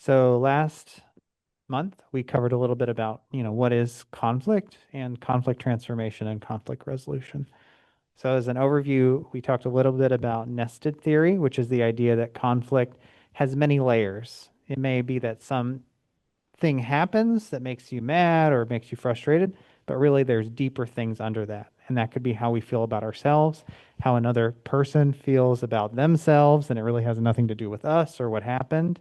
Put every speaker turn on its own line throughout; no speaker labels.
So last month we covered a little bit about, what is conflict and conflict transformation and conflict resolution. So as an overview, we talked a little bit about nested theory, which is the idea that conflict has many layers. It may be that some thing happens that makes you mad or makes you frustrated, but really there's deeper things under that. And that could be how we feel about ourselves, how another person feels about themselves, and it really has nothing to do with us or what happened.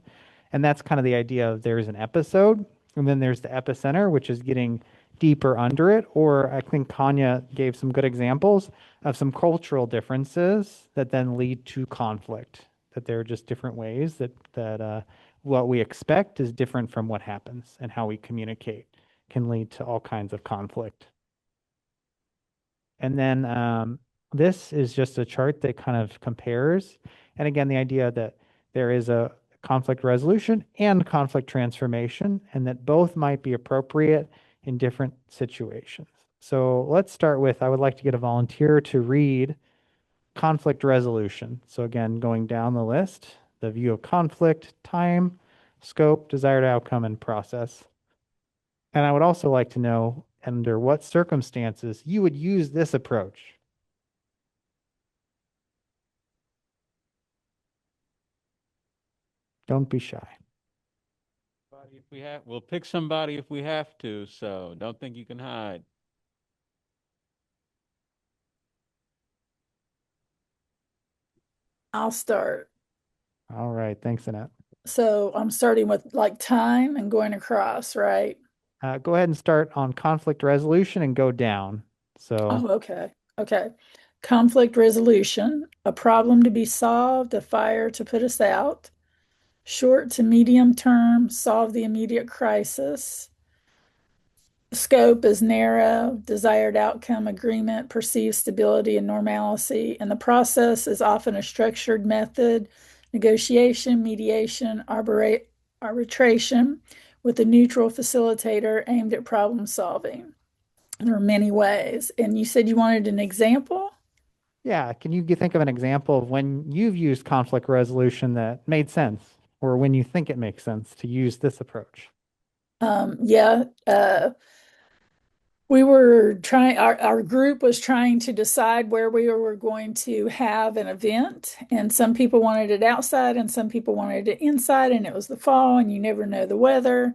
And that's kind of the idea of there's an episode, and then there's the epicenter, which is getting deeper under it. Or I think Kanya gave some good examples of some cultural differences that then lead to conflict, that there are just different ways that what we expect is different from what happens, and how we communicate can lead to all kinds of conflict. And then this is just a chart that kind of compares. And again, the idea that there is a conflict resolution and conflict transformation, and that both might be appropriate in different situations. So let's start with, I would like to get a volunteer to read conflict resolution. So again, going down the list, the view of conflict, time, scope, desired outcome, and process. And I would also like to know under what circumstances you would use this approach. Don't be shy.
If we have, we'll pick somebody if we have to. So don't think you can hide.
I'll start.
All right. Thanks, Annette.
So I'm starting with like time and going across, right?
Go ahead and start on conflict resolution and go down. So,
Oh, okay. Okay. Conflict resolution, a problem to be solved, a fire to put us out. Short to medium term, solve the immediate crisis. Scope is narrow, desired outcome, agreement, perceived stability and normalcy. And the process is often a structured method, negotiation, mediation, arbitration, with a neutral facilitator aimed at problem solving. There are many ways. And you said you wanted an example?
yeah, can you think of an example of when you've used conflict resolution that made sense, or when you think it makes sense to use this approach?
Yeah. We were trying, our group was trying to decide where we were going to have an event. And some people wanted it outside and some people wanted it inside. And it was the fall and you never know the weather.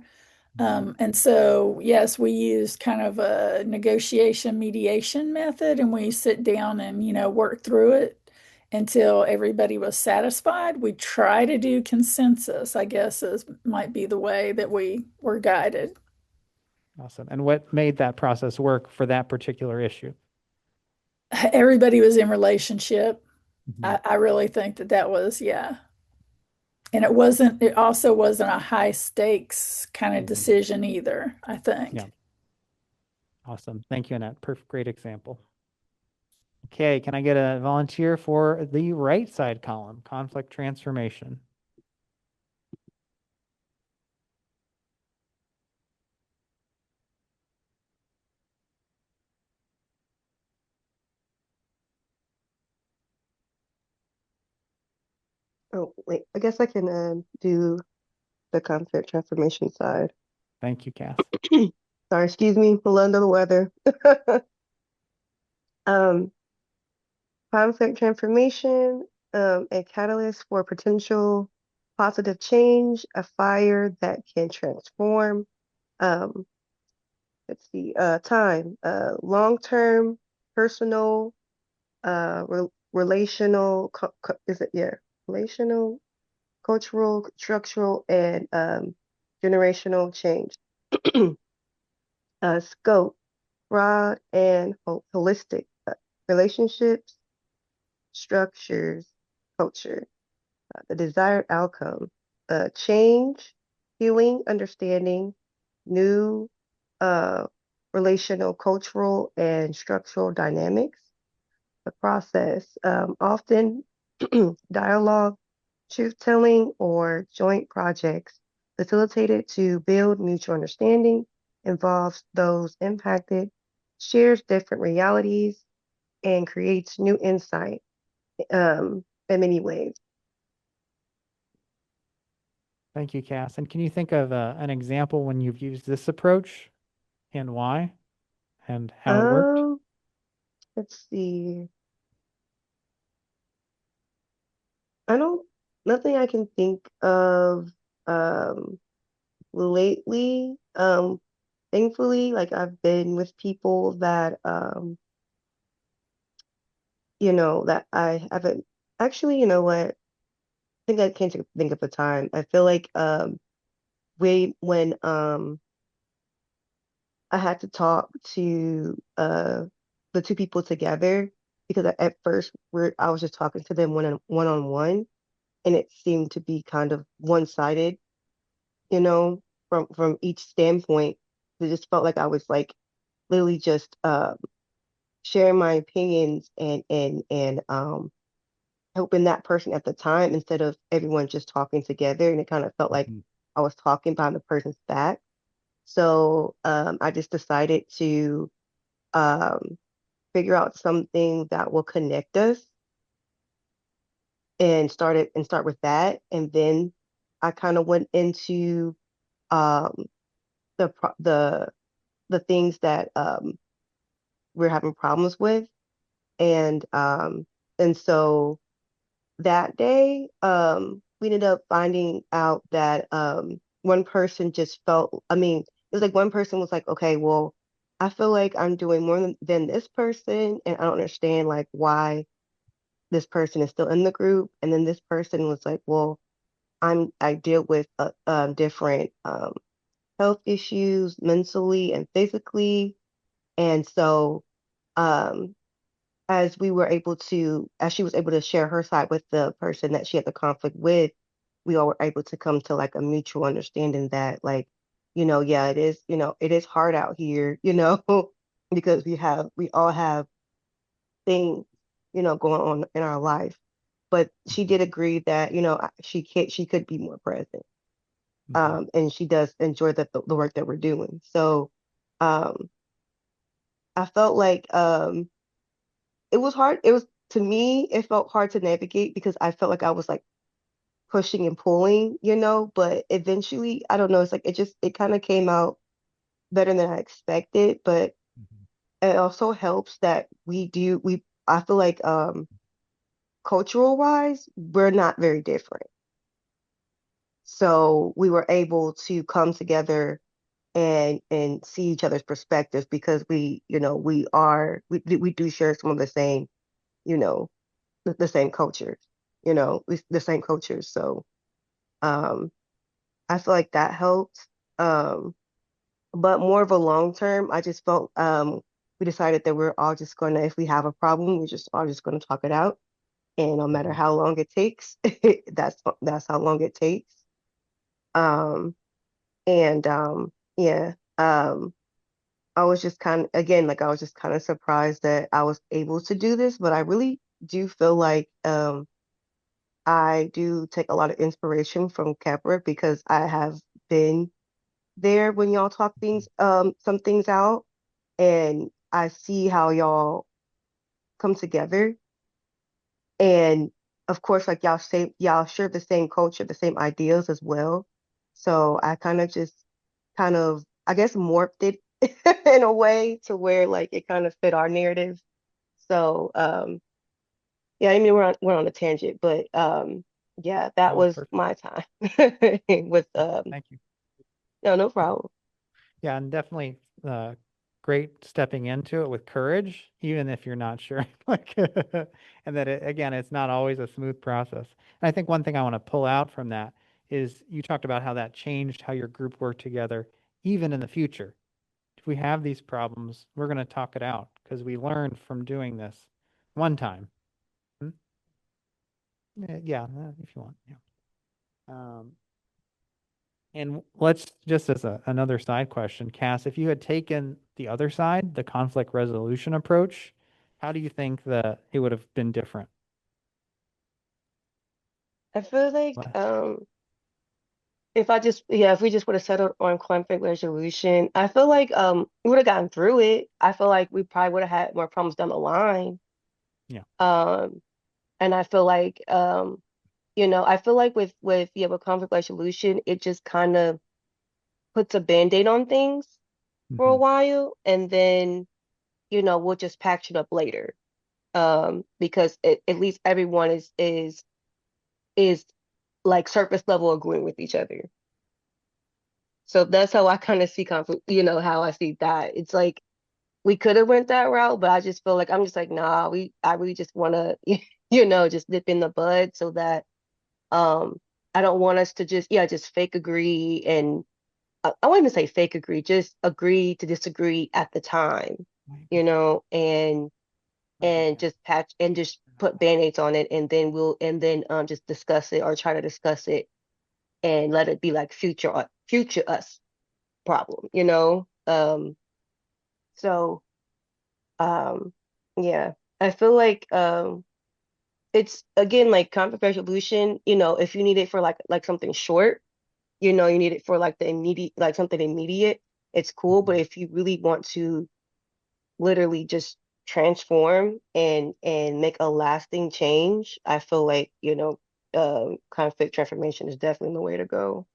And so, yes, we use kind of a negotiation mediation method and we sit down and, work through it until everybody was satisfied. We try to do consensus, I guess, might be the way that we were guided.
Awesome. And what made that process work for that particular issue?
Everybody was in relationship.
Mhm.
I really think that was, yeah. And it also wasn't a high stakes kind of
Mhm.
decision either, I
Yeah.
think.
Awesome. Thank you, Annette. Perfect. Great example. Okay. Can I get a volunteer for the right side column, conflict transformation?
Oh, wait, I guess I can do the conflict transformation side.
Thank you, Cass.
Sorry, excuse me, a little under the weather. Um, Conflict transformation, a catalyst for potential positive change, a fire that can transform. Um, let's see, time, long-term, personal, relational, is it, yeah, relational, cultural, structural, and generational change. Scope, broad and holistic, relationships, structures, culture, the desired outcome, change, healing, understanding, new uh, relational, cultural, and structural dynamics. The process, often dialogue, truth telling, or joint projects facilitated to build mutual understanding, involves those impacted, shares different realities, and creates new insight in many ways.
Thank you, Cass. And can you think of an example when you've used this approach and why and how it worked?
Um, let's see. I don't, nothing I can think of um lately. Thankfully, like I've been with people that that I haven't actually, you know what? I think I can't think of a time. I feel like when I had to talk to the two people together because at first I was just talking to them one on one, and it seemed to be kind of one-sided, from each standpoint. It just felt like I was like literally just sharing my opinions and helping that person at the time instead of everyone just talking together, and it kind of felt like
Mhm.
I was talking behind the person's back. So I just decided to um, figure out something that will connect us and start with that. And then I kind of went into um, the pro- the things that we're having problems with, and so that day we ended up finding out that one person just felt. I mean, it was like one person was like, okay, well, I feel like I'm doing more than this person, and I don't understand like why this person is still in the group. And then this person was like, well, I deal with different health issues mentally and physically. And so um, as she was able to share her side with the person that she had the conflict with, we all were able to come to like a mutual understanding that like, yeah, it is hard out here, because we all have things, going on in our life. But she did agree that, she could be more present.
Mhm.
And she does enjoy the work that we're doing. So um, I felt like it was hard. To me, it felt hard to navigate because I felt like I was like pushing and pulling, but eventually, I don't know, it's like it kind of came out better than I expected. But
Mhm.
it also helps that I feel like cultural wise, we're not very different. So we were able to come together and see each other's perspectives because we do share some of the same, you know, the same cultures, the same cultures. So um I feel like that helped. But more of a long term, I just felt we decided that we're all just gonna, if we have a problem, we're just all just gonna talk it out. And no matter
Mhm.
how long it takes, that's how long it takes. Um and yeah. I was just kind of, again, like I was just kind of surprised that I was able to do this, but I really do feel like I do take a lot of inspiration from Kepler because I have been there when y'all talk some things out, and I see how y'all come together. And of course, like y'all share the same culture, the same ideals as well. So I kind of, I guess, morphed it in a way to where like it kind of fit our narrative. So yeah, I mean we're on a tangent, but yeah, that
That was
was
perfect.
my time with
Thank you.
no, no problem.
Yeah, and definitely great stepping into it with courage, even if you're not sure. Like, and that again, it's not always a smooth process. And I think one thing I want to pull out from that is you talked about how that changed how your group worked together, even in the future. If we have these problems, we're going to talk it out because we learned from doing this one time. Hmm? Yeah, if you want. Yeah. Um, And let's just as another side question, Cass, if you had taken the other side, the conflict resolution approach, how do you think that it would have been different?
I feel like
What-
if we just would have settled on conflict resolution, I feel like we would have gotten through it. I feel like we probably would have had more problems down the line.
Yeah.
And I feel like I feel like with yeah, with conflict resolution, it just kind of puts a band-aid on things for a
Mhm.
while, and then we'll just patch it up later. Because at least everyone is like surface level agreeing with each other. So that's how I kind of see conflict, how I see that. It's like we could have went that route, but I just feel like I'm just like, nah, I really just want to, just nip in the bud so that I don't want us to just, yeah, just fake agree and I wouldn't even say fake agree, just agree to disagree at the time, and just patch and just put band-aids on it and then just discuss it or try to discuss it and let it be like future us problem, so um yeah, I feel like it's again like conflict resolution, if you need it for like something short, you need it for like the immediate, like something immediate, it's cool. But
Mhm.
if you really want to literally just transform and make a lasting change, I feel like, conflict transformation is definitely the way to go.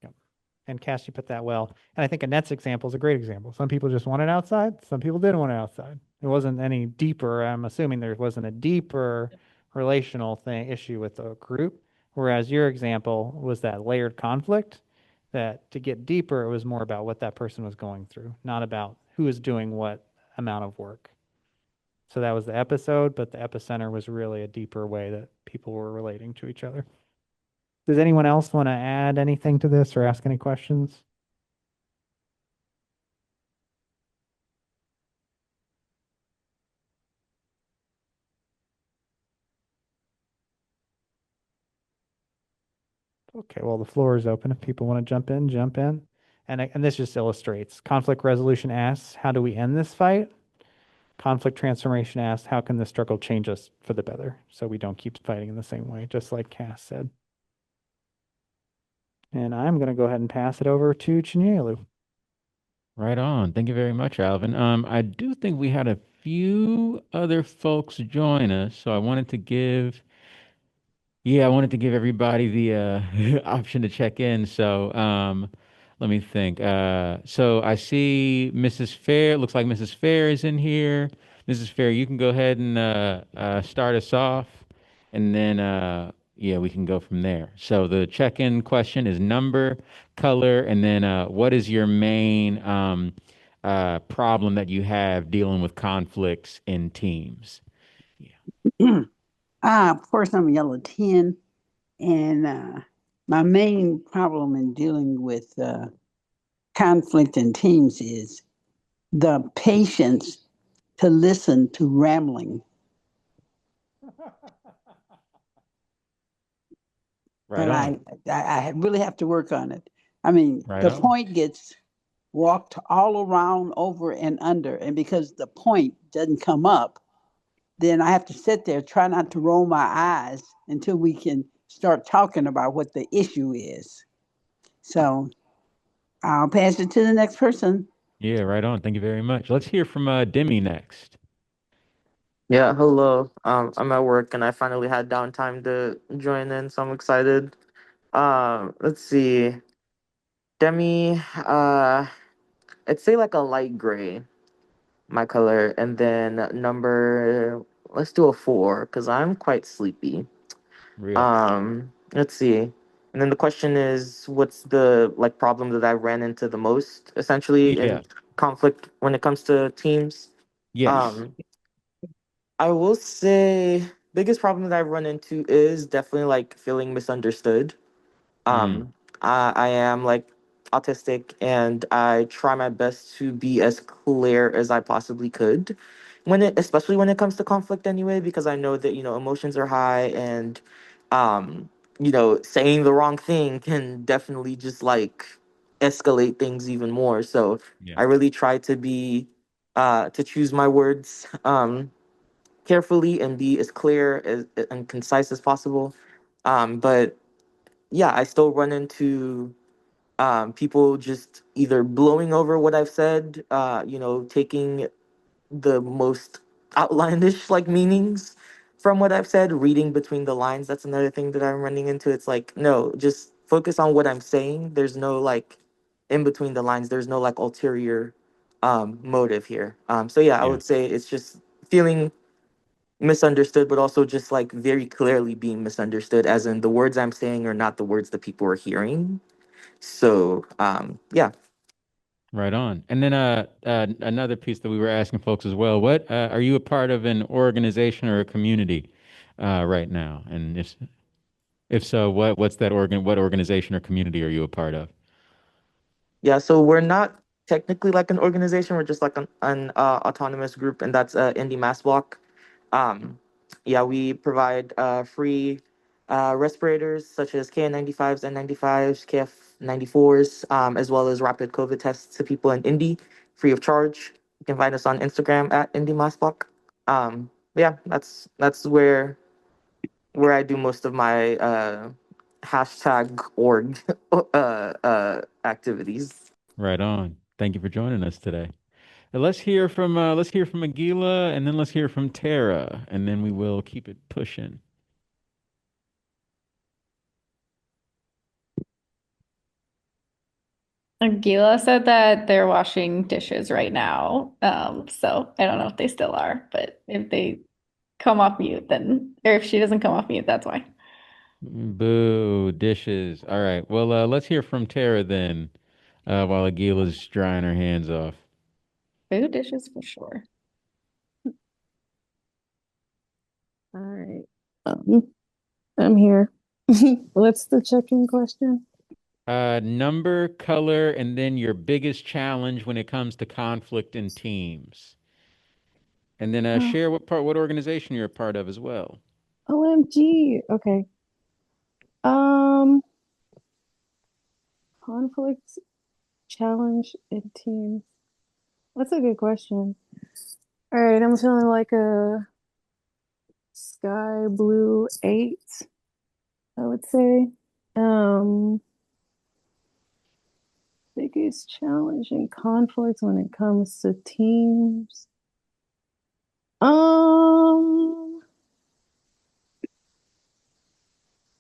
Yep. And Cass, you put that well. And I think Annette's example is a great example. Some people just want it outside. Some people didn't want it outside. It wasn't any deeper. I'm assuming there wasn't a deeper relational thing issue with the group. Whereas your example was that layered conflict, that to get deeper, it was more about what that person was going through, not about who is doing what amount of work. So that was the episode, but the epicenter was really a deeper way that people were relating to each other. Does anyone else want to add anything to this or ask any questions? Okay, well, the floor is open. If people want to jump in, jump in. And this just illustrates conflict resolution asks, how do we end this fight? Conflict transformation asks, how can this struggle change us for the better so we don't keep fighting in the same way, just like Cass said. And I'm going to go ahead and pass it over to Chinyelu.
Right on. Thank you very much, Alvin. I do think we had a few other folks join us, so I wanted to give everybody the option to check in. So, let me think. So I see Mrs. Fair. Looks like Mrs. Fair is in here. Mrs. Fair, you can go ahead and start us off, and then yeah, we can go from there. So the check-in question is number, color, and then what is your main problem that you have dealing with conflicts in teams? Yeah.
Of course, I'm a yellow 10, and my main problem in dealing with conflict in teams is the patience to listen to rambling.
Right
And
on.
I really have to work on it. I mean,
Right
the
on.
point gets walked all around, over, and under. And because the point doesn't come up, then I have to sit there, try not to roll my eyes until we can start talking about what the issue is. So I'll pass it to the next person.
Yeah, right on. Thank you very much. Let's hear from Demi next.
Yeah, hello. I'm at work and I finally had downtime to join in, so I'm excited. Let's see. Demi, I'd say like a light gray, my color, and then number, let's do a 4, because I'm quite sleepy.
Real.
Let's see. And then the question is, what's the like problem that I ran into the most, essentially,
Yeah.
in conflict when it comes to teams?
Yes.
Um, I will say biggest problem that I run into is definitely like feeling misunderstood.
Mm.
I am like autistic and I try my best to be as clear as I possibly could especially when it comes to conflict anyway, because I know that, emotions are high and saying the wrong thing can definitely just like escalate things even more. So
Yeah.
I really try to be to choose my words carefully and be as clear and concise as possible. But yeah, I still run into people just either blowing over what I've said, taking the most outlandish like meanings, from what I've said, reading between the lines, that's another thing that I'm running into. It's like, no, just focus on what I'm saying. There's no like in between the lines, there's no like ulterior motive here. So yeah, I
Yeah.
would say it's just feeling misunderstood, but also just like very clearly being misunderstood, as in the words I'm saying are not the words that people are hearing. So yeah.
Right on. And then another piece that we were asking folks as well. What are you a part of an organization or a community right now? And if so, what's that what organization or community are you a part of?
Yeah, so we're not technically like an organization. We're just like an autonomous group, and that's Indie Mass Block. Um, yeah, we provide free respirators such as KN95s, N95s, KF94s, as well as rapid COVID tests to people in Indy, free of charge. You can find us on Instagram at Indie Mass Block. Yeah, that's where I do most of my hashtag org activities.
Right on. Thank you for joining us today. And let's hear from Agila, and then let's hear from Tara, and then we will keep it pushing.
Gila said that they're washing dishes right now. So I don't know if they still are, but if they come off mute, then, or if she doesn't come off mute, that's why.
Boo, dishes. All right. Well, let's hear from Tara then, while Agila's drying her hands off.
Food dishes for sure.
All right. I'm here. What's the check-in question?
Number, color, and then your biggest challenge when it comes to conflict in teams. And then
Oh,
share what organization you're a part of as well.
OMG. Okay. Um, conflict challenge in teams. That's a good question. All right, I'm feeling like a sky blue 8, I would say. Um, biggest challenge and conflict when it comes to teams. Um,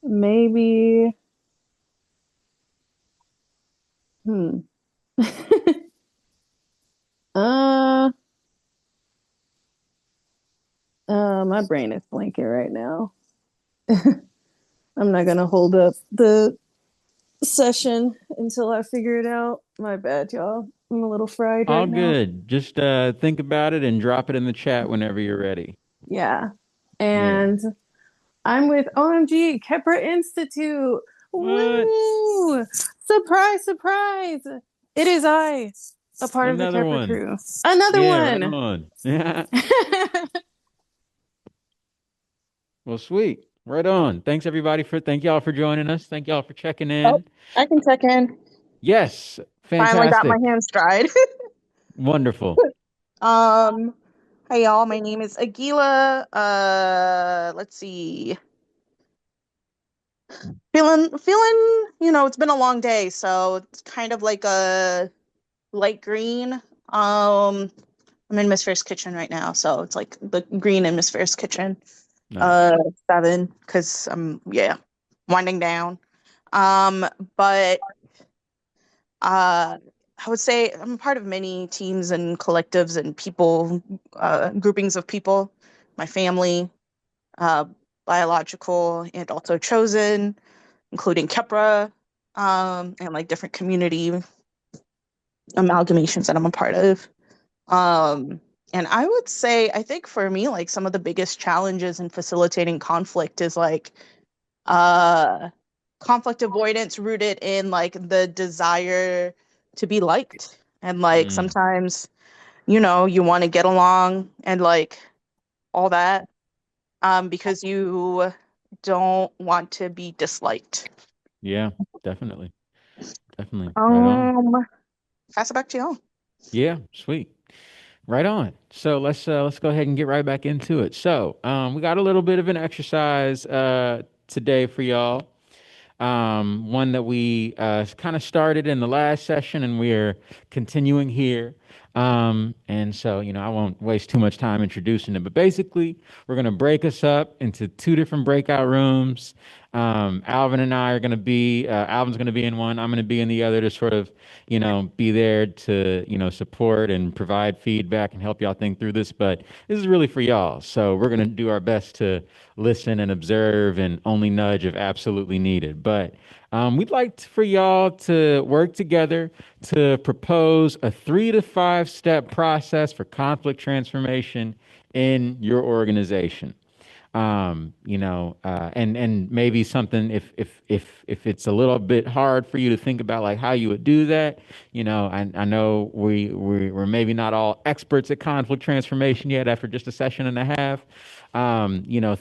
maybe. Hmm. Uh, my brain is blanking right now. I'm not gonna hold up the session until I figure it out. My bad, y'all. I'm a little fried
All
right now.
good. Just think about it and drop it in the chat whenever you're ready.
Yeah.
Yeah.
And I'm with OMG Kepra Institute.
What?
Woo! Surprise, surprise. It is I, a part of the
Another
Kepra
one.
crew. Another
Yeah, right
one.
on. Yeah. Well, sweet. Right on. Thank y'all for joining us. Thank y'all for checking
Oh,
in.
I can check in.
Yes.
Finally got my
Fantastic.
hand stride.
Wonderful.
um, Hey y'all, my name is Agila. Let's see. It's been a long day, so it's kind of like a light green. I'm in Miss Fair's kitchen right now, so it's like the green in Miss Fair's kitchen.
Nice.
7, because winding down. But Uh, I would say I'm a part of many teams and collectives and people, groupings of people, my family, uh, biological and also chosen, including Kepra, and like different community amalgamations that I'm a part of. And I would say, I think for me, like some of the biggest challenges in facilitating conflict is like uh conflict avoidance rooted in like the desire to be liked, and like
Mm,
sometimes you want to get along and like all that, because you don't want to be disliked.
yeah, definitely. Definitely. Right on.
um Pass it back to y'all.
Yeah, sweet. Right on. So let's go ahead and get right back into it. So we got a little bit of an exercise today for y'all. one that we kind of started in the last session and we're continuing here. And so, I won't waste too much time introducing it, but basically, we're going to break us up into two different breakout rooms. Alvin and I are going to be, Alvin's going to be in one, I'm going to be in the other to sort of, be there to, support and provide feedback and help y'all think through this. But this is really for y'all. So we're going to do our best to listen and observe and only nudge if absolutely needed. But we'd like for y'all to work together to propose a 3 to 5 step process for conflict transformation in your organization. And maybe something if it's a little bit hard for you to think about like how you would do that, I know we're maybe not all experts at conflict transformation yet after just a session and a half.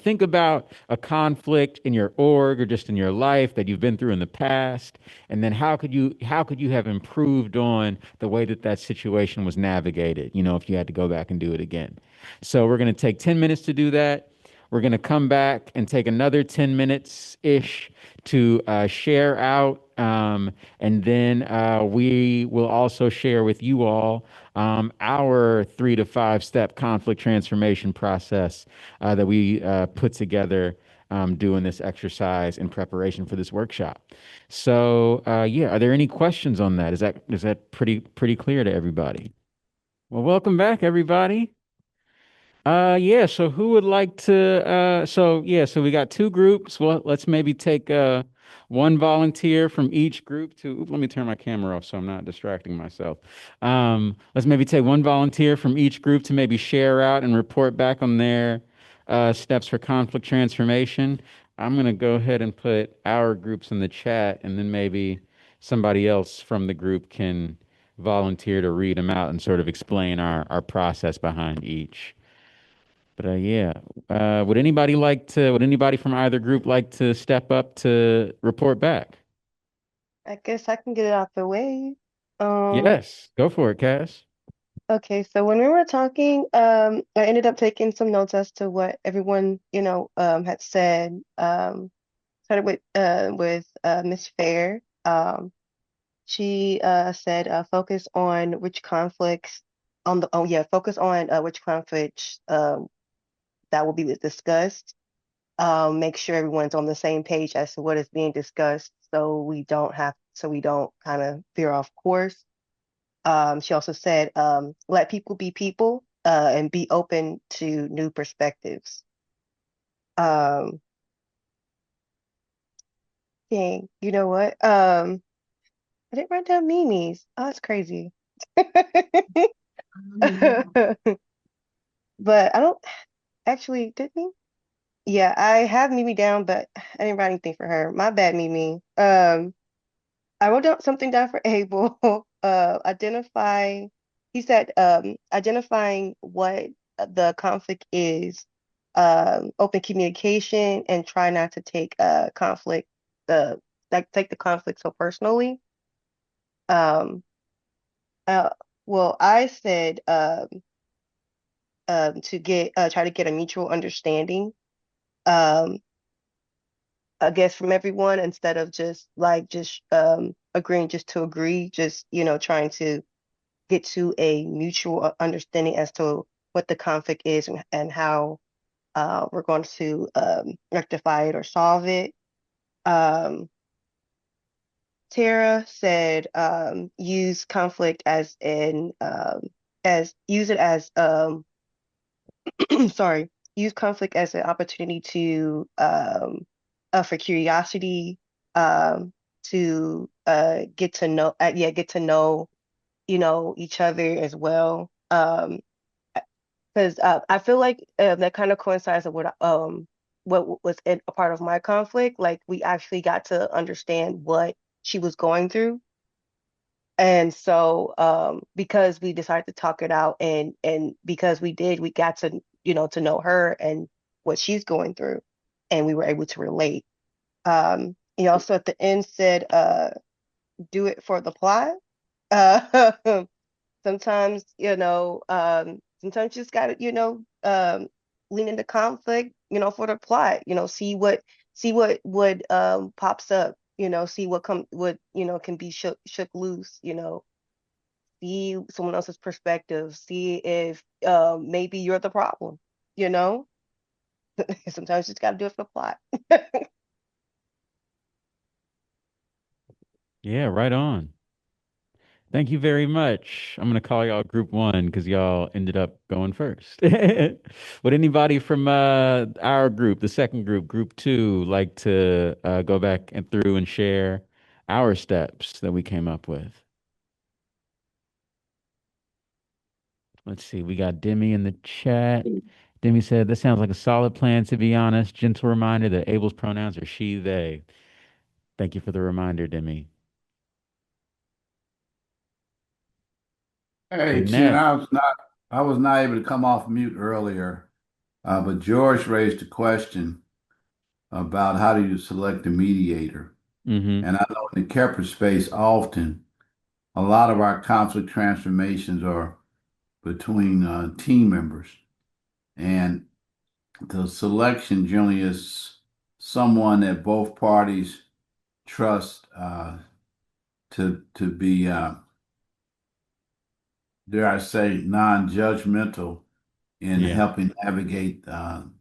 Think about a conflict in your org or just in your life that you've been through in the past, and then how could you have improved on the way that situation was navigated, if you had to go back and do it again. So we're going to take 10 minutes to do that. We're going to come back and take another 10 minutes ish to share out. And then we will also share with you all our 3 to 5 step conflict transformation process that we put together doing this exercise in preparation for this workshop. So, yeah, are there any questions on that? Is that pretty clear to everybody? Well, welcome back, everybody. Yeah, so who would like to so we got two groups. Well, let's maybe take one volunteer from each group to let me turn my camera off so I'm not distracting myself. Let's maybe take one volunteer from each group to maybe share out and report back on their steps for conflict transformation. I'm gonna go ahead and put our groups in the chat, and then maybe somebody else from the group can volunteer to read them out and sort of explain our process behind each. But yeah, would anybody from either group like to step up to report back?
I guess I can get it out the way. Um,
Yes, go for it, Cass.
okay, so when we were talking, I ended up taking some notes as to what everyone, had said. Started with Miss Fair. She said focus on which conflicts on the oh yeah, focus on which conflicts that will be discussed. Make sure everyone's on the same page as to what is being discussed so we don't kind of veer off course. She also said, let people be people and be open to new perspectives. Um, Dang, you know what? I didn't write down Mimi's. Oh, that's crazy. But I don't actually, did me? Yeah, I have Mimi down, but I didn't write anything for her. My bad, Mimi. I wrote down something down for Abel. He said, identifying what the conflict is, open communication, and try not to take conflict, uh, take the conflict so personally. Um, uh, well, I said try to get a mutual understanding. Um, I guess from everyone instead of just agreeing just to agree, just trying to get to a mutual understanding as to what the conflict is and how we're going to rectify it or solve it. Um, Tara said use conflict as use it as sorry, use conflict as an opportunity to for curiosity, to get to know each other as well. Because I feel like that kind of coincides with what was a part of my conflict. Like we actually got to understand what she was going through. And so, because we decided to talk it out, and because we did, we got to to know her and what she's going through, and we were able to relate. He also at the end said, "Do it for the plot." Uh, sometimes, sometimes you just gotta, lean into conflict, for the plot. See what pops up. see what can be shook loose, see someone else's perspective, see if maybe you're the problem, you know. Sometimes you just got to do it for the plot.
Yeah, right on. Thank you very much. I'm gonna call y'all group one because y'all ended up going first. Would anybody from our group, the second group, group two, like to go back and through and share our steps that we came up with? Let's see. We got Demi in the chat. Demi said, "This sounds like a solid plan, to be honest. Gentle reminder that Abel's pronouns are she, they." Thank you for the reminder, Demi.
Hey, Chen,
Annette.
I was not able to come off mute earlier, but George raised a question about how do you select a mediator.
Mm-hmm.
And I know in the Kepler space, often a lot of our conflict transformations are between team members, and the selection generally is someone that both parties trust to be, dare I say, non-judgmental in
Yeah,
helping navigate the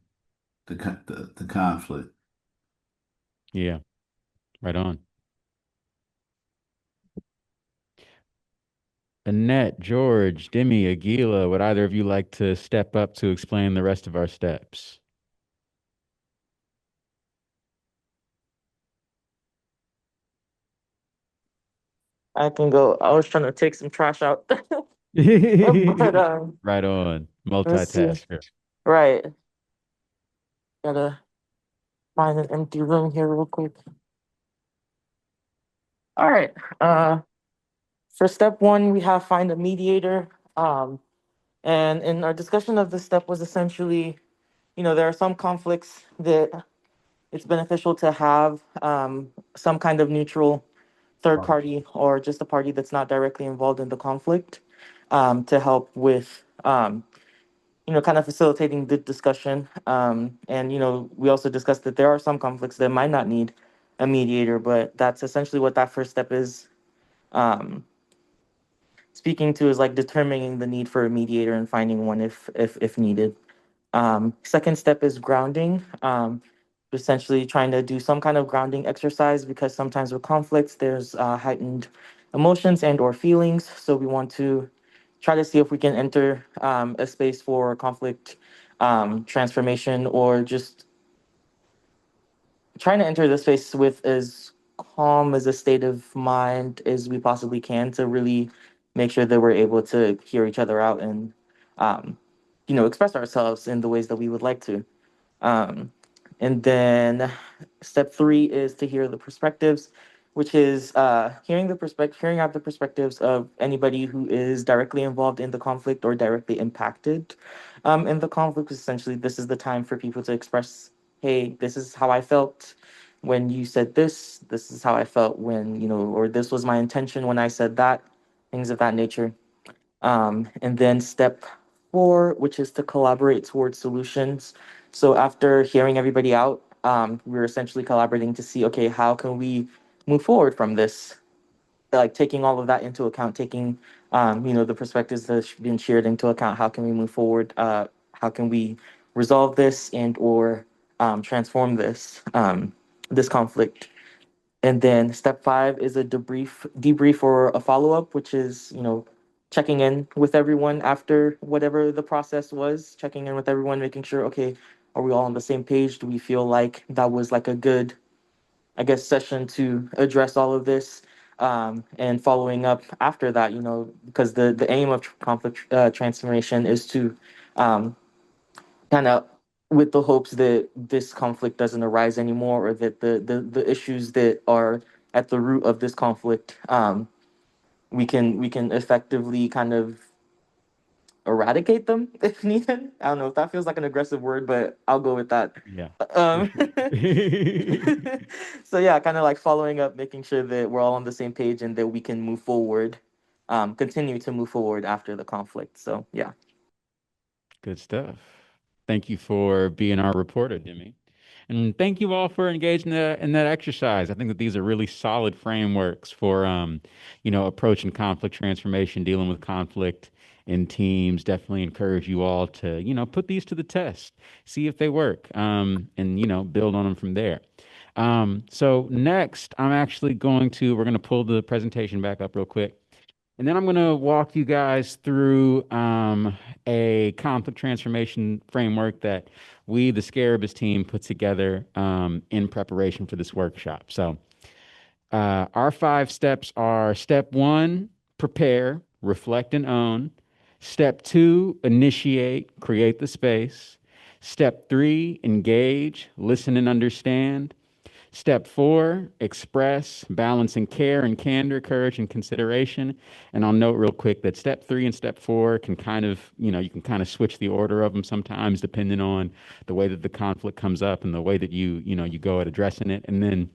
conflict.
yeah, right on. Annette, George, Demi, Aguila, would either of you like to step up to explain the rest of our steps?
I can go. I was trying to take some trash out, but
Right on.
let's see.
Multitasker.
Right, gotta find an empty room here real quick. All right. For step one, we have find a mediator. And in our discussion of this step was essentially, there are some conflicts that it's beneficial to have some kind of neutral third party or just a party that's not directly involved in the conflict to help with, kind of facilitating the discussion. And, we also discussed that there are some conflicts that might not need a mediator, but that's essentially what that first step is um, speaking to is like determining the need for a mediator and finding one if needed. Second step is grounding. Essentially trying to do some kind of grounding exercise because sometimes with conflicts there's heightened emotions and or feelings. So we want to try to see if we can enter a space for conflict transformation or just trying to enter the space with as calm as a state of mind as we possibly can to really make sure that we're able to hear each other out and um, express ourselves in the ways that we would like to. um, and then step three is to hear the perspectives, which is hearing out the perspectives of anybody who is directly involved in the conflict or directly impacted in the conflict. Essentially, this is the time for people to express, hey, this is how I felt when you said this. This is how I felt when, or this was my intention when I said that, things of that nature. And then step four, which is to collaborate towards solutions. So after hearing everybody out, we're essentially collaborating to see, okay, how can we move forward from this? Like taking all of that into account, taking, the perspectives that have been shared into account. How can we move forward? How can we resolve this and or transform this conflict? And then step five is a debrief or a follow up, which is, checking in with everyone after whatever the process was, checking in with everyone, making sure, okay, are we all on the same page? Do we feel like that was like a good, I guess, session to address all of this? And following up after that, because the aim of conflict transformation is to um, kind of with the hopes that this conflict doesn't arise anymore or that the issues that are at the root of this conflict we can effectively kind of eradicate them if needed. I don't know if that feels like an aggressive word, but I'll go with that.
Yeah, for
um,
sure.
so yeah, kind of like following up, making sure that we're all on the same page and that we can move forward, continue to move forward after the conflict. So yeah.
Good stuff. Thank you for being our reporter, Demi. And thank you all for engaging in that exercise. I think that these are really solid frameworks for, approaching conflict transformation, dealing with conflict in teams. Definitely encourage you all to, put these to the test, see if they work, and, build on them from there. So next, we're going to pull the presentation back up real quick. And then I'm going to walk you guys through a conflict transformation framework that we, the Scarabus team, put together in preparation for this workshop. So our 5 steps are: step 1, prepare, reflect, and own. Step 2, initiate, create the space. Step 3, engage, listen, and understand. Step 4, express, balancing care and candor, courage and consideration. And I'll note real quick that step 3 and step 4 can kind of, you can kind of switch the order of them sometimes depending on the way that the conflict comes up and the way that you go at addressing it. And then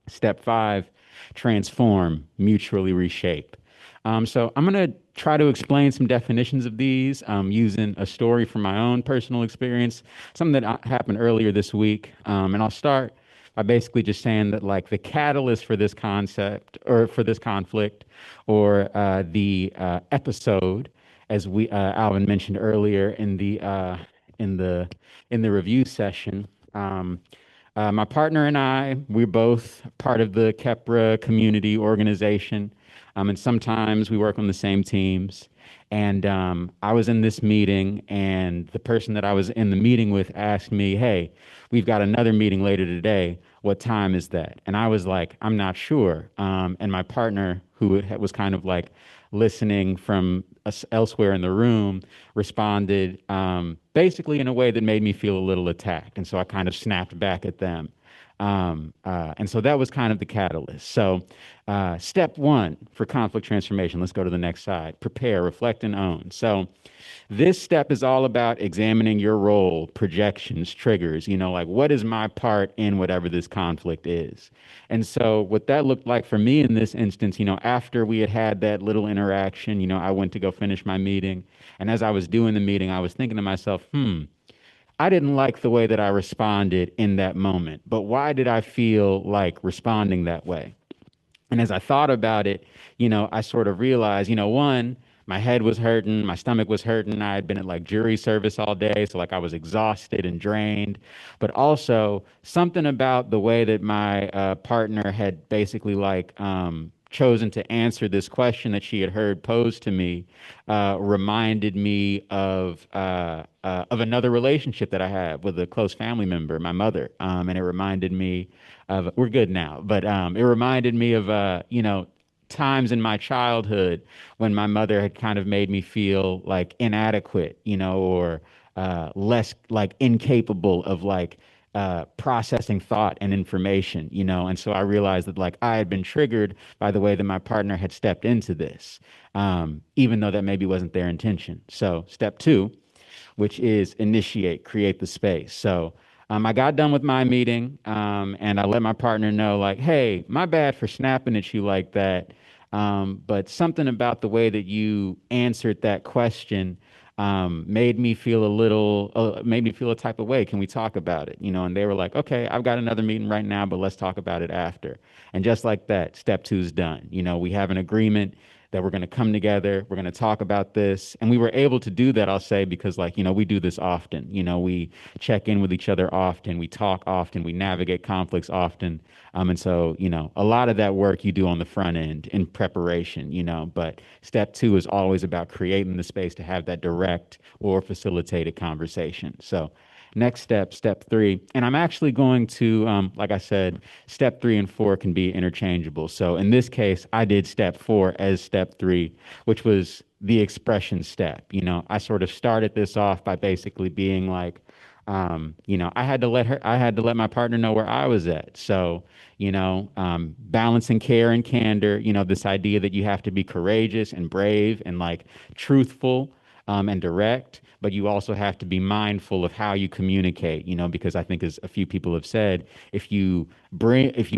step 5, transform, mutually reshape. So I'm going to try to explain some definitions of these using a story from my own personal experience, something that happened earlier this week. And I'll start by basically just saying that like the catalyst for this concept or for this conflict or the episode, as we Alvin mentioned earlier in the in the review session. My partner and I, we're both part of the Kepra community organization, and sometimes we work on the same teams. And I was in this meeting, and the person that I was in the meeting with asked me, "Hey, we've got another meeting later today. What time is that?" And I was like, "I'm not sure." And my partner, who was kind of like listening from us elsewhere in the room, responded basically in a way that made me feel a little attacked. And so I kind of snapped back at them. And so that was kind of the catalyst. So, step 1 for conflict transformation, let's go to the next slide: prepare, reflect, and own. So, this step is all about examining your role, projections, triggers, like what is my part in whatever this conflict is. And so, what that looked like for me in this instance, after we had that little interaction, I went to go finish my meeting. And as I was doing the meeting, I was thinking to myself, I didn't like the way that I responded in that moment, but why did I feel like responding that way? And as I thought about it, I sort of realized, one, my head was hurting, my stomach was hurting. I had been at like jury service all day. So like I was exhausted and drained, but also something about the way that my partner had basically like chosen to answer this question that she had heard posed to me reminded me of another relationship that I had with a close family member, my mother. And it reminded me we're good now, but it reminded me of times in my childhood when my mother had kind of made me feel like inadequate, or less like incapable of like processing thought and information, and so I realized that like I had been triggered by the way that my partner had stepped into this, even though that maybe wasn't their intention. So step 2, which is initiate, create the space. So I got done with my meeting, and I let my partner know, like, hey, my bad for snapping at you like that. But something about the way that you answered that question made me feel a type of way. Can we talk about it? And they were like, okay, I've got another meeting right now, but let's talk about it after. And just like that, step 2 is done. We have an agreement that we're going to come together, we're going to talk about this. And we were able to do that, I'll say, because like, we do this often. We check in with each other often, we talk often, we navigate conflicts often. And so, a lot of that work you do on the front end in preparation, but step 2 is always about creating the space to have that direct or facilitated conversation. So next step, step 3, and I'm actually going to, like I said, step 3 and 4 can be interchangeable. So in this case, I did step 4 as step 3, which was the expression step. I sort of started this off by basically being like, I had to let my partner know where I was at. So, balancing care and candor, this idea that you have to be courageous and brave and like truthful and direct, but you also have to be mindful of how you communicate, because I think as a few people have said, if you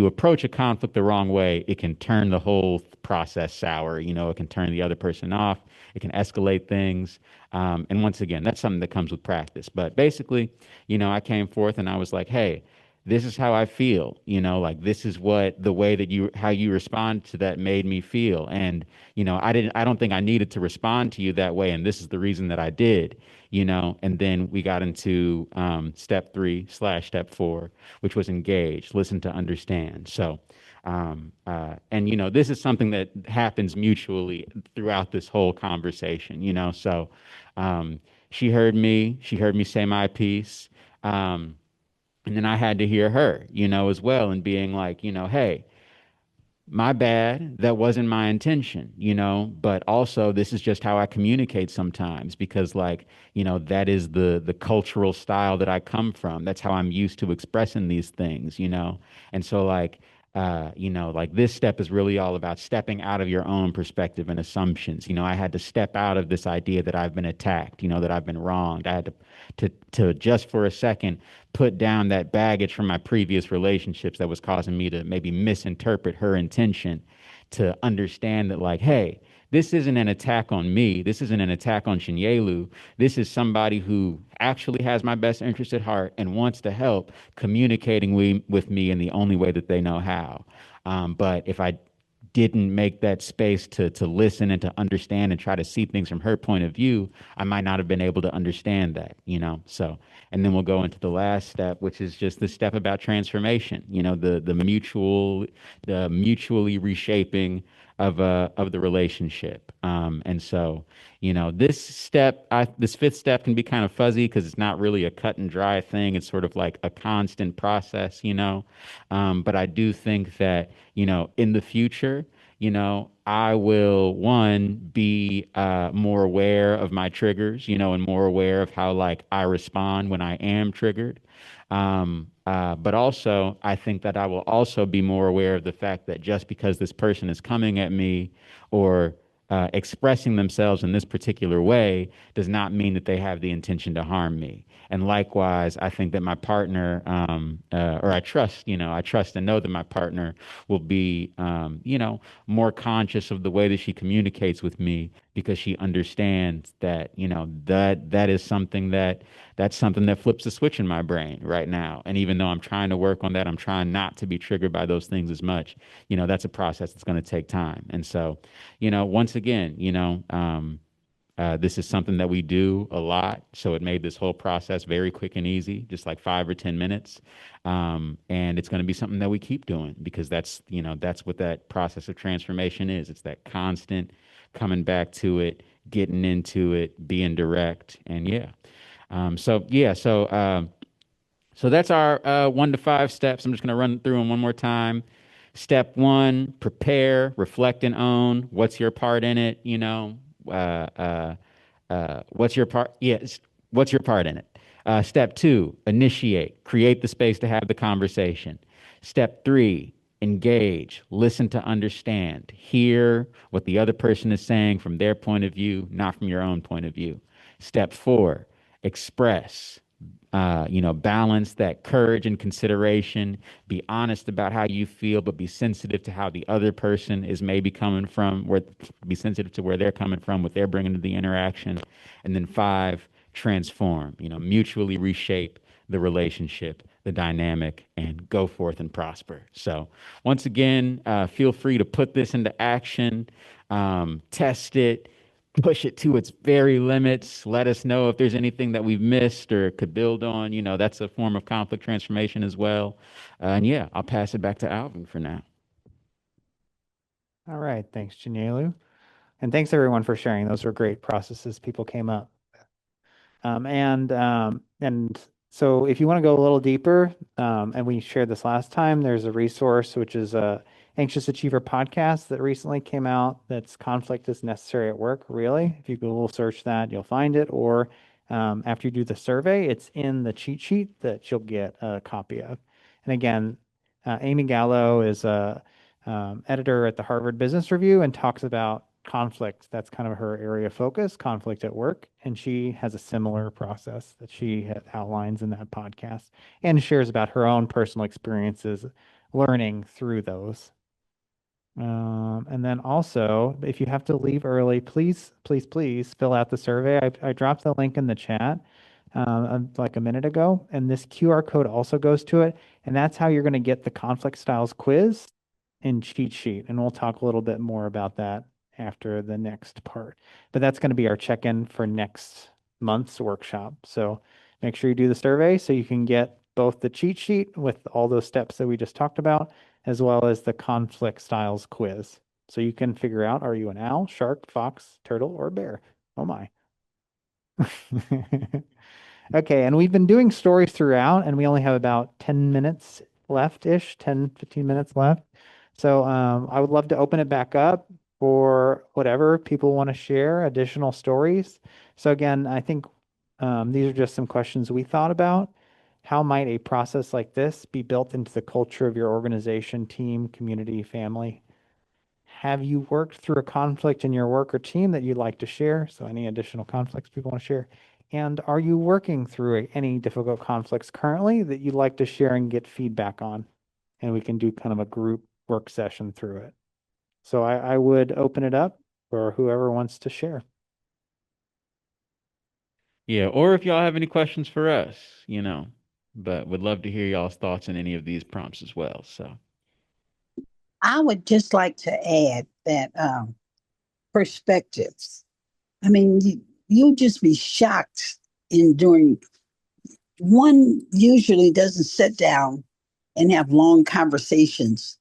approach a conflict the wrong way, it can turn the whole process sour, it can turn the other person off, it can escalate things. And once again, that's something that comes with practice. But basically, I came forth and I was like, hey, this is how I feel, like this is what the way that how you respond to that made me feel. And, I don't think I needed to respond to you that way. And this is the reason that I did, and then we got into step 3/step 4, which was engage, listen to understand. So, and this is something that happens mutually throughout this whole conversation, so, um, she heard me say my piece. Um, and then I had to hear her, as well, and being like, hey, my bad. That wasn't my intention, but also this is just how I communicate sometimes because like, that is the cultural style that I come from. That's how I'm used to expressing these things, And so like like this step is really all about stepping out of your own perspective and assumptions. I had to step out of this idea that I've been attacked, that I've been wronged. I had to just for a second put down that baggage from my previous relationships that was causing me to maybe misinterpret her intention, to understand that like, hey, this isn't an attack on me. This isn't an attack on Shinyelu. This is somebody who actually has my best interest at heart and wants to help communicating with me in the only way that they know how. But if I didn't make that space to listen and to understand and try to see things from her point of view, I might not have been able to understand that, So, and then we'll go into the last step, which is just the step about transformation, the mutually reshaping of the relationship. And so, this fifth step can be kind of fuzzy because it's not really a cut and dry thing. It's sort of like a constant process, But I do think that, in the future, I will one be more aware of my triggers, and more aware of how like I respond when I am triggered. But also, I think that I will also be more aware of the fact that just because this person is coming at me or expressing themselves in this particular way does not mean that they have the intention to harm me. And likewise, I think that my partner, or I trust and know that my partner will be, more conscious of the way that she communicates with me because she understands that, that is something that's something that flips the switch in my brain right now. And even though I'm trying to work on that, I'm trying not to be triggered by those things as much. That's a process that's going to take time. And so, once again, this is something that we do a lot. So it made this whole process very quick and easy, just like 5 or 10 minutes. And it's going to be something that we keep doing because that's what that process of transformation is. It's that constant coming back to it, getting into it, being direct. And yeah. So that's our 1 to 5 steps. I'm just going to run through them one more time. Step 1, prepare, reflect, and own. What's your part in it? Uh, uh, what's your part? Yes. What's your part in it? Step 2, initiate, create the space to have the conversation. Step 3, engage, listen to understand, hear what the other person is saying from their point of view, not from your own point of view. Step 4, express, balance that courage and consideration, be honest about how you feel, but be sensitive to how the other person is maybe coming from, be sensitive to where they're coming from, what they're bringing to the interaction. And then 5, transform, mutually reshape the relationship, the dynamic, and go forth and prosper. So once again, feel free to put this into action, test it, push it to its very limits. Let us know if there's anything that we've missed or could build on. That's a form of conflict transformation as well. And yeah, I'll pass it back to Alvin for now.
All right. Thanks, Janelu. And thanks everyone for sharing. Those were great processes people came up. And so if you want to go a little deeper, and we shared this last time, there's a resource which is a Anxious Achiever podcast that recently came out. That's Conflict is Necessary at Work. Really, if you Google search that, you'll find it. Or after you do the survey, it's in the cheat sheet that you'll get a copy of. And again, Amy Gallo is a editor at the Harvard Business Review and talks about conflict. That's kind of her area of focus, conflict at work. And she has a similar process that she outlines in that podcast and shares about her own personal experiences learning through those. And then also, if you have to leave early, please, please, please fill out the survey. I dropped the link in the chat. like a minute ago. And this QR code also goes to it. And that's how you're going to get the conflict styles quiz and cheat sheet. And we'll talk a little bit more about that after the next part. But that's going to be our check-in for next month's workshop. So make sure you do the survey so you can get both the cheat sheet with all those steps that we just talked about, as well as the conflict styles quiz. So you can figure out, are you an owl, shark, fox, turtle, or bear? Oh my. Okay, and we've been doing stories throughout, and we only have about 10 minutes left-ish, 10, 15 minutes left. So I would love to open it back up for whatever people want to share, additional stories. So again, I think these are just some questions we thought about. How might a process like this be built into the culture of your organization, team, community, family? Have you worked through a conflict in your work or team that you'd like to share? So any additional conflicts people want to share? And are you working through any difficult conflicts currently that you'd like to share and get feedback on? And we can do kind of a group work session through it. So I would open it up for whoever wants to share.
Yeah, or if y'all have any questions for us, but would love to hear y'all's thoughts on any of these prompts as well. So,
I would just like to add that perspectives. I mean, you'll just be shocked in doing. One usually doesn't sit down and have long conversations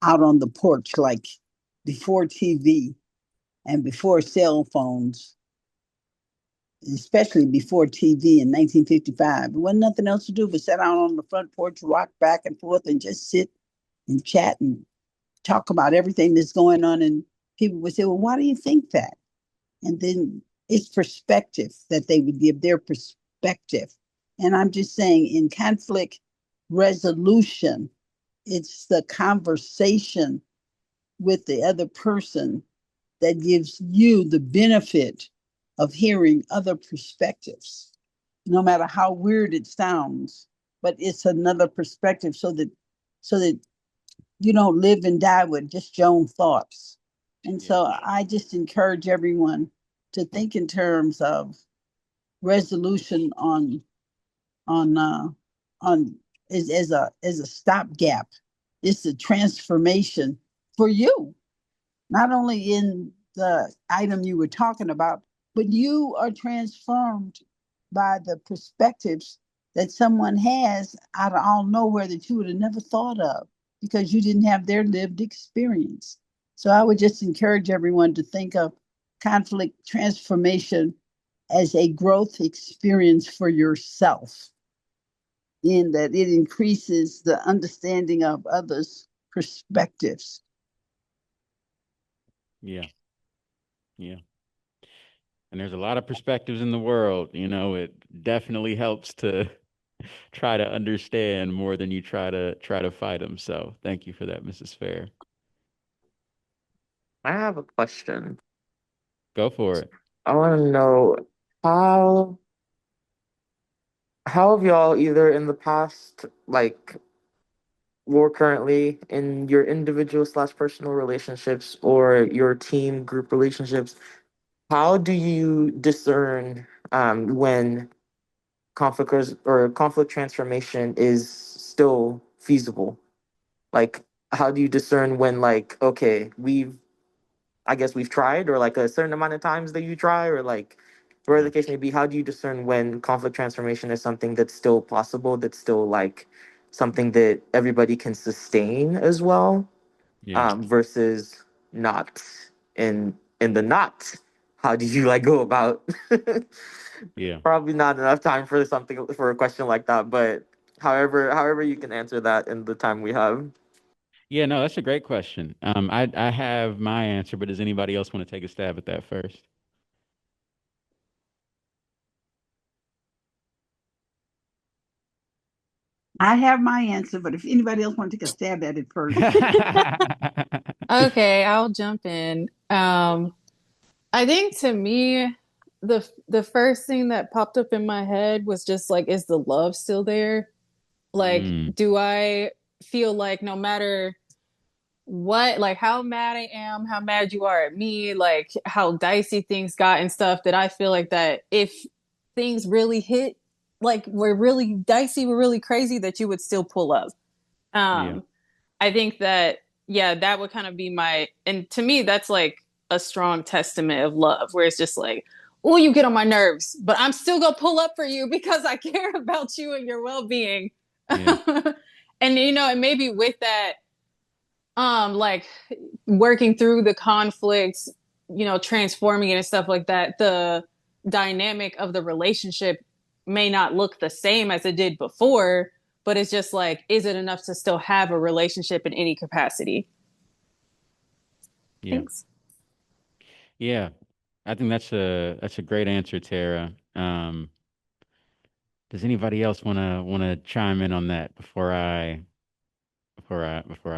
out on the porch like before TV and before cell phones, especially before TV in 1955. There wasn't nothing else to do but sit out on the front porch, rock back and forth, and just sit and chat and talk about everything that's going on. And people would say, well, why do you think that? And then it's perspective that they would give their perspective. And I'm just saying, in conflict resolution, it's the conversation with the other person that gives you the benefit of hearing other perspectives, no matter how weird it sounds. But it's another perspective so that you don't live and die with just your own thoughts. And so I just encourage everyone to think in terms of resolution on as a stopgap. It's a transformation for you, not only in the item you were talking about, but you are transformed by the perspectives that someone has out of all nowhere that you would have never thought of because you didn't have their lived experience. So I would just encourage everyone to think of conflict transformation as a growth experience for yourself, in that it increases the understanding of others' perspectives.
yeah, yeah. And there's a lot of perspectives in the world. It definitely helps to try to understand more than you try to fight them. So, thank you for that, Mrs. Fair.
I have a question.
Go for it.
I want to know how how have y'all either in the past, like, or currently in your individual slash personal relationships or your team group relationships, how do you discern when or conflict transformation is still feasible? Like, how do you discern when, like, okay, I guess we've tried, or like a certain amount of times that you try, or like whatever
Yeah.
the case may be, how do you discern when conflict transformation is something that's still possible, that's still like something that everybody can sustain as well,
Yeah.
versus not? In the not, how do you like go about?
Yeah.
Probably not enough time for something for a question like that, but however you can answer that in the time we have.
Yeah, no, that's a great question. I have my answer, but does anybody else want to take a stab at that first?
I have my answer, but if anybody else want to take a stab at it first.
Okay, I'll jump in. I think to me, the first thing that popped up in my head was just like, is the love still there? Like,
Mm,
do I feel like no matter what, like how mad I am, how mad you are at me, like how dicey things got and stuff, that I feel like that if things really hit,
like were really dicey, were really crazy, that you would still pull up.
Yeah.
I think that, yeah, that would kind of be and to me, that's like a strong testament of love, where it's just like, oh, you get on my nerves, but I'm still gonna pull up for you because I care about you and your well-being.
Yeah.
And and maybe with that, like working through the conflicts, transforming it and stuff like that, the dynamic of the relationship may not look the same as it did before, but it's just like, is it enough to still have a relationship in any capacity?
Yeah.
Thanks.
Yeah. I think that's a great answer, Tara. Does anybody else wanna chime in on that before I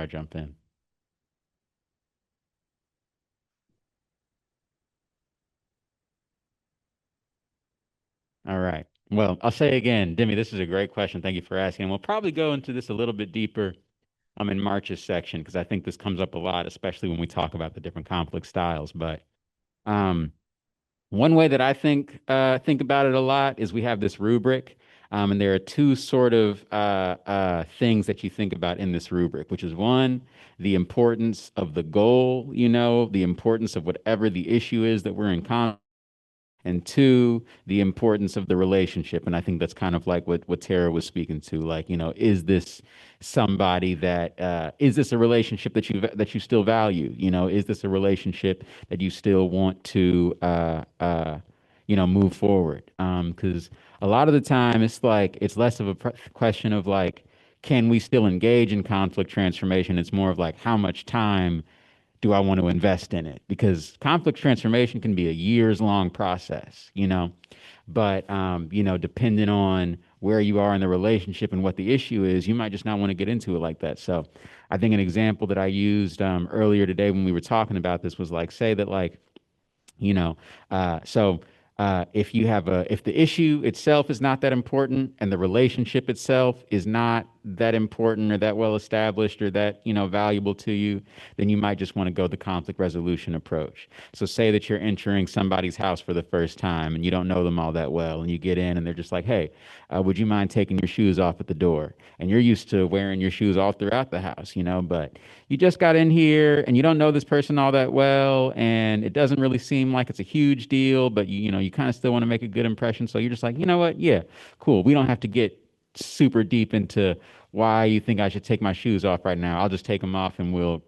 jump in? All right. Well, I'll say again, Demi, this is a great question. Thank you for asking. We'll probably go into this a little bit deeper in March's section, because I think this comes up a lot, especially when we talk about the different conflict styles. But um, one way that I think about it a lot is we have this rubric, and there are two sort of things that you think about in this rubric, which is one, the importance of the goal, the importance of whatever the issue is that we're in conflict, and two, the importance of the relationship. And I think that's kind of like what Tara was speaking to. Like, is this somebody that is this a relationship that you still value? Is this a relationship that you still want to move forward? Because a lot of the time it's like it's less of a question of like, can we still engage in conflict transformation? It's more of like, how much time do I want to invest in it? Because conflict transformation can be a years long process, but depending on where you are in the relationship and what the issue is, you might just not want to get into it like that. So I think an example that I used earlier today when we were talking about this was like, say that like, you know so if the issue itself is not that important and the relationship itself is not that important or that well established or that valuable to you, then you might just want to go the conflict resolution approach. So say that you're entering somebody's house for the first time and you don't know them all that well, and you get in and they're just like, hey, would you mind taking your shoes off at the door? And you're used to wearing your shoes all throughout the house, but you just got in here and you don't know this person all that well, and it doesn't really seem like it's a huge deal, but you kind of still want to make a good impression. So you're just like, you know what? Yeah, cool. We don't have to get super deep into why you think I should take my shoes off right now. I'll just take them off and we'll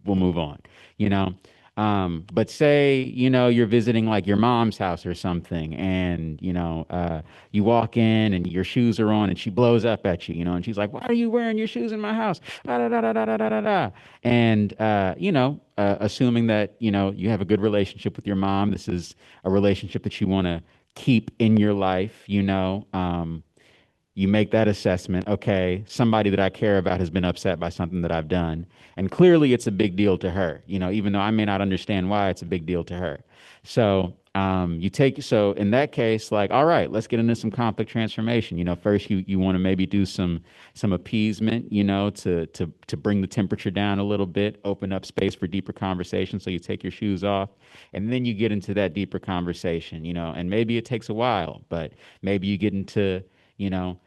move on, you know? But say, you're visiting like your mom's house or something, and, you walk in and your shoes are on and she blows up at you, and she's like, why are you wearing your shoes in my house? Da, da, da, da, da, da, da, da, da. And, assuming that, you have a good relationship with your mom, this is a relationship that you want to keep in your life, you make that assessment. Okay, somebody that I care about has been upset by something that I've done. And clearly it's a big deal to her, even though I may not understand why it's a big deal to her. So so in that case, like, all right, let's get into some conflict transformation. First you want to maybe do some appeasement, to bring the temperature down a little bit, open up space for deeper conversation. So you take your shoes off and then you get into that deeper conversation, and maybe it takes a while, but maybe you get into, you know,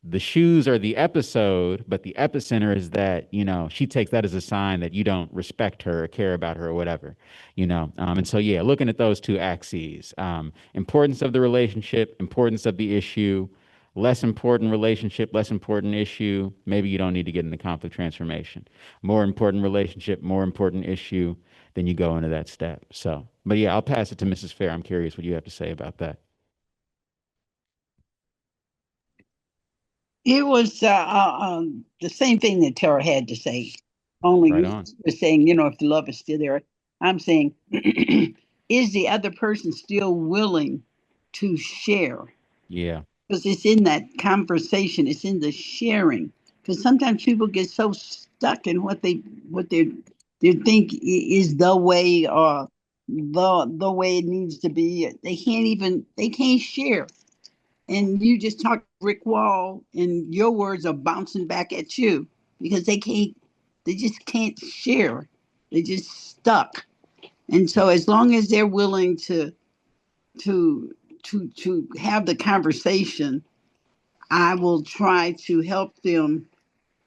the shoes are the episode, but the epicenter is that, she takes that as a sign that you don't respect her or care about her or whatever, And so, yeah, looking at those two axes, importance of the relationship, importance of the issue, less important relationship, less important issue. Maybe you don't need to get into conflict transformation. More important relationship, more important issue, then you go into that step. So, but yeah, I'll pass it to Mrs. Fair. I'm curious what you have to say about that.
It was the same thing that Tara had to say. Only
Right
you
on.
were saying, if the love is still there. I'm saying, is the other person still willing to share?
Yeah.
Because it's in that conversation, it's in the sharing. Because sometimes people get so stuck in what they think is the way or the way it needs to be. They can't share, and you just talk brick wall and your words are bouncing back at you because they just can't share. They just stuck. And so as long as they're willing to to have the conversation, I will try to help them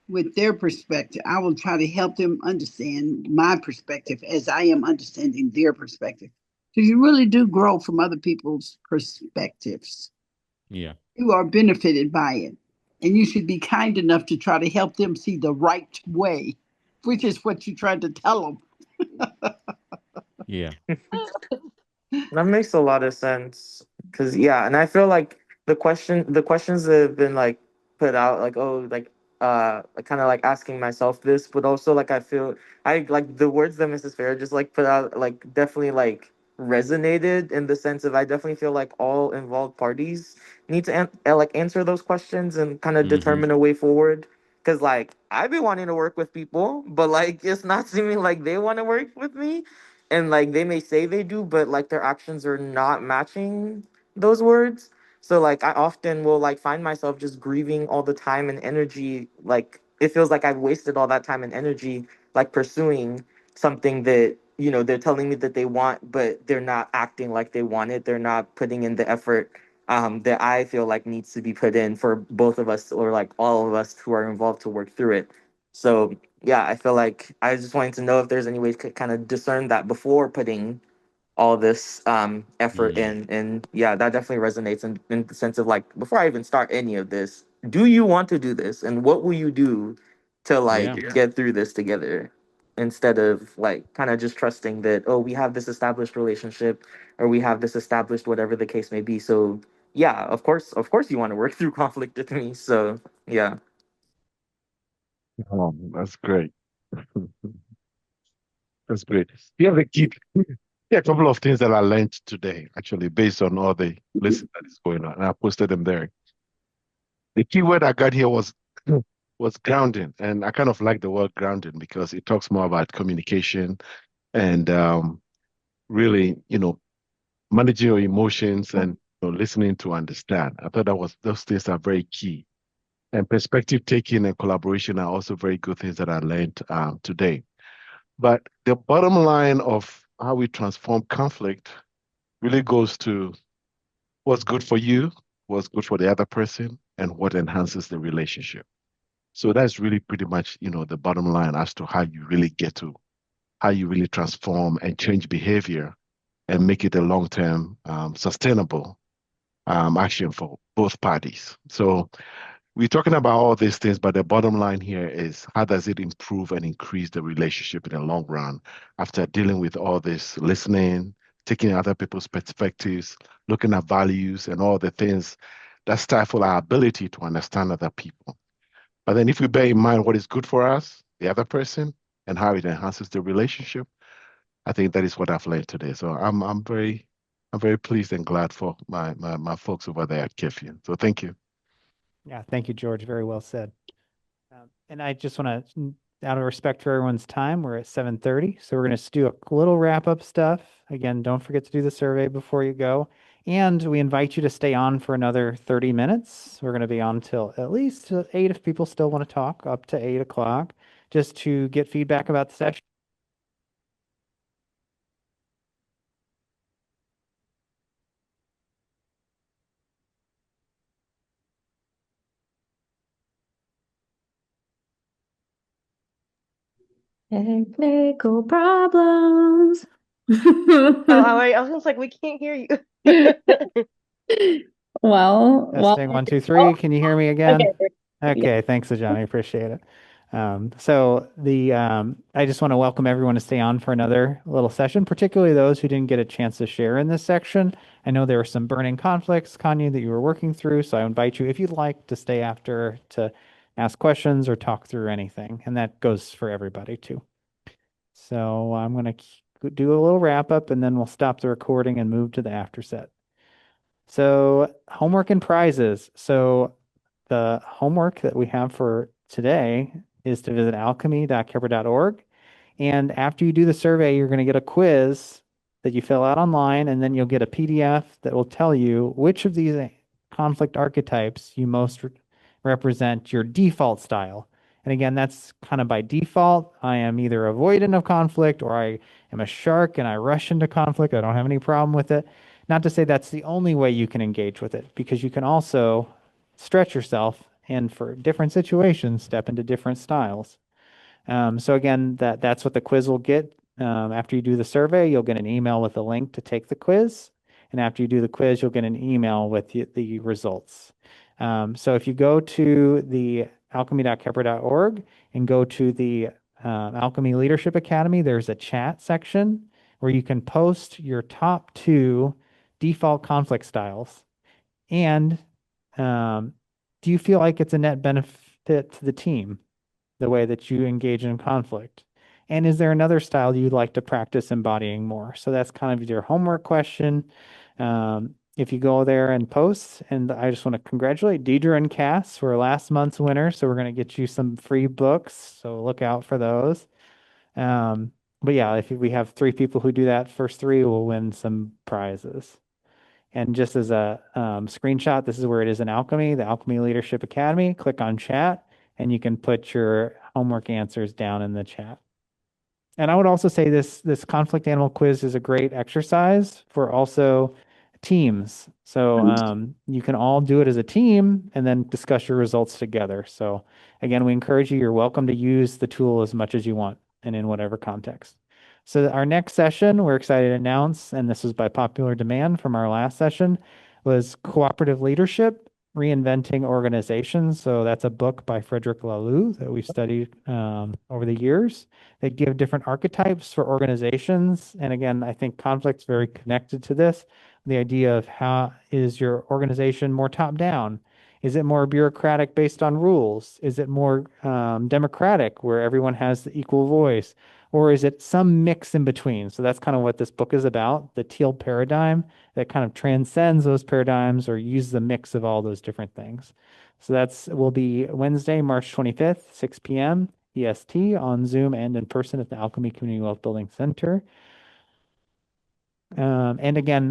with their perspective. I will try to help them understand my perspective as I am understanding their perspective. So you really do grow from other people's perspectives.
Yeah.
You are benefited by it. And you should be kind enough to try to help them see the right way, which is what you tried to tell them.
Yeah.
That makes a lot of sense. Cause yeah, and I feel like the questions that have been like put out, like, oh, like kind of like asking myself this, but also like I feel I like the words that Mrs. Fair just like put out, like definitely like resonated in the sense of I definitely feel like all involved parties need to like answer those questions and kind of
Mm-hmm.
determine a way forward. Cause like I've been wanting to work with people, but like it's not seeming like they want to work with me, and like they may say they do, but like their actions are not matching those words. So like I often will like find myself just grieving all the time and energy, like it feels like I've wasted all that time and energy like pursuing something that, you know, they're telling me that they want, but they're not acting like they want it. They're not putting in the effort that I feel like needs to be put in for both of us, or like all of us who are involved, to work through it. So yeah, I feel like I just wanted to know if there's any way to kind of discern that before putting all this effort
Mm.
in. And yeah, that definitely resonates in the sense of like, before I even start any of this, do you want to do this? And what will you do to like
Yeah.
get through this together? Instead of like kind of just trusting that, oh, we have this established relationship, or we have this established whatever the case may be. So yeah, of course you want to work through conflict with me. So yeah.
Oh, that's great. That's great. Yeah, the key. Yeah, a couple of things that I learned today, actually, based on all the listen that is going on, and I posted them there. The key word I got here was was grounding, and I kind of like the word grounding because it talks more about communication and really, managing your emotions and listening to understand. I thought that was those things are very key. And perspective taking and collaboration are also very good things that I learned today. But the bottom line of how we transform conflict really goes to what's good for you, what's good for the other person, and what enhances the relationship. So that's really pretty much, the bottom line as to how you really get to how you really transform and change behavior and make it a long-term sustainable action for both parties. So we're talking about all these things, but the bottom line here is how does it improve and increase the relationship in the long run after dealing with all this listening, taking other people's perspectives, looking at values and all the things that stifle our ability to understand other people. But then if we bear in mind what is good for us, the other person, and how it enhances the relationship, I think that is what I've learned today. So I'm very pleased and glad for my folks over there at Kefian. So thank you.
Yeah, thank you, George. Very well said. And I just want to, out of respect for everyone's time, we're at 7:30, so we're going to do a little wrap-up stuff. Again, don't forget to do the survey before you go. And we invite you to stay on for another 30 minutes. We're going to be on till at least 8 if people still want to talk, up to 8 o'clock, just to get feedback about the session.
Technical problems.
Oh, I was just like, we can't hear you.
Testing, 1, 2, 3. Can you hear me again? Okay, thanks, Ajani. Appreciate it. I just want to welcome everyone to stay on for another little session, particularly those who didn't get a chance to share in this section. I know there were some burning conflicts, Kanye, that you were working through, so I invite you, if you'd like, to stay after to ask questions or talk through anything, and that goes for everybody too. So I'm going to do a little wrap up, and then we'll stop the recording and move to the after set. So homework and prizes. So the homework that we have for today is to visit alchemy.kepler.org. And after you do the survey, you're going to get a quiz that you fill out online, and then you'll get a PDF that will tell you which of these conflict archetypes you most represent your default style. And again, that's kind of by default. I am either avoidant of conflict, or I am a shark and I rush into conflict. I don't have any problem with it. Not to say that's the only way you can engage with it, because you can also stretch yourself and for different situations step into different styles. So again, that's what the quiz will get. After you do the survey, you'll get an email with a link to take the quiz. And after you do the quiz, you'll get an email with the results. So if you go to the alchemy.kepler.org and go to the Alchemy Leadership Academy, there's a chat section where you can post your top 2 default conflict styles. And do you feel like it's a net benefit to the team, the way that you engage in conflict? And is there another style you'd like to practice embodying more? So that's kind of your homework question. If you go there and post, and I just want to congratulate Deidre and Cass for last month's winner. So we're going to get you some free books. So look out for those. But yeah, if we have 3 people who do that, first 3 will win some prizes. And just as a screenshot, this is where it is in Alchemy, the Alchemy Leadership Academy. Click on chat, and you can put your homework answers down in the chat. And I would also say this conflict animal quiz is a great exercise for also teams. So you can all do it as a team and then discuss your results together. So again, we encourage you, you're welcome to use the tool as much as you want and in whatever context. So our next session, we're excited to announce, and this was by popular demand from our last session, was Cooperative Leadership, Reinventing Organizations. So that's a book by Frederick Laloux that we've studied over the years that give different archetypes for organizations. And again, I think conflict's very connected to this. The idea of how is your organization more top down? Is it more bureaucratic based on rules? Is it more democratic where everyone has the equal voice? Or is it some mix in between? So that's kind of what this book is about, the teal paradigm that kind of transcends those paradigms or uses a mix of all those different things. So that's will be Wednesday, March 25th, 6 p.m. EST on Zoom and in person at the Alchemy Community Wealth Building Center. And again,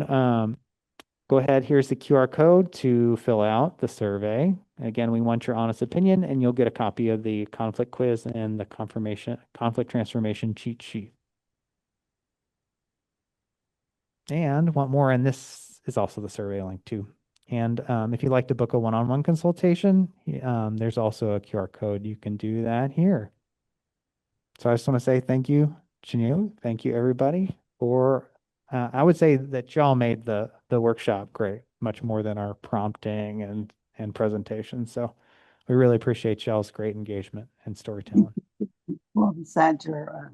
go ahead, here's the QR code to fill out the survey. Again, we want your honest opinion, and you'll get a copy of the conflict quiz and the conflict transformation cheat sheet. And want more, and this is also the survey link too. And if you'd like to book a one-on-one consultation, there's also a QR code. You can do that here. So I just want to say thank you, Janelle. Thank you, everybody, for I would say that y'all made the workshop great, much more than our prompting and presentation. So we really appreciate y'all's great engagement and storytelling.
Well, besides your